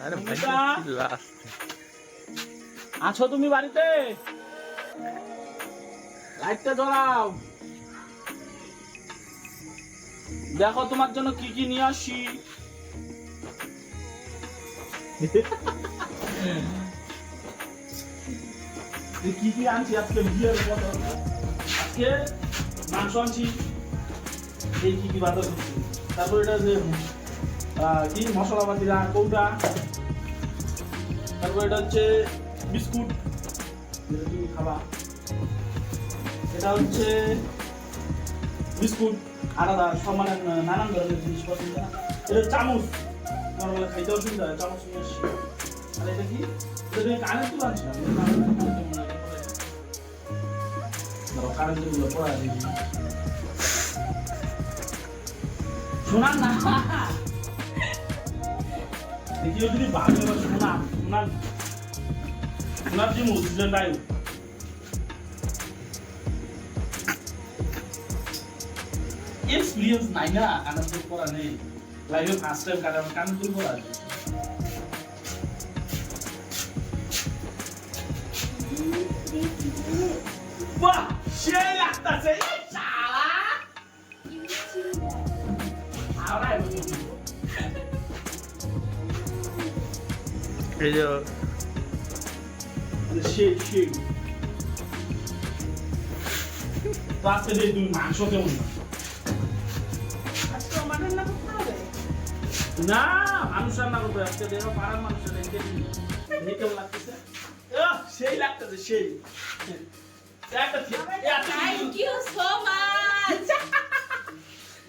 আরে আছো তুমি বাড়িতে? লাইটটা জ্বলাও, দেখো তোমার জন্য কি কি নিয়ে আসি। কি কি আনছি আজকে বিয়ের কথা। আজকে মাংস আনছি, এই কি কি বাজার করছি। তারপর এটা যে কি মশলাপাতি কৌটা, তারপর এটা হচ্ছে বিস্কুট যেটা তুমি খাবা, এটা হচ্ছে বিস্কুট আলাদা সব মানে নানান ধরনের জিনিস পছন্দ। এটা চামচ, তোমার বলে খাইতে অসুবিধা হয়, চামচ নিয়ে আসছি। আর এটা কি, এটা তুমি কারেন্ট তুলে আনছিলাম, কারেন্ট গুলো পড়া দিবি শোনান না দেখি যদি বাংলা শোনান শোনান শোনার যে মুসলিম নাই এক্সপিরিয়েন্স নাই না, কানাতুল করা নেই, লাইভে ফার্স্ট টাইম কানাতুল করা আছে। বাহ সেই লাগতাছে শালা আরে এই যে সেই তো আজকে যে তুমি মাংস কেমন না মানুষ রান্না করবে আজকে, দেখো পাড়ার মানুষের কেমন লাগতেছে, সেই লাগতেছে সেই। Thank you so much.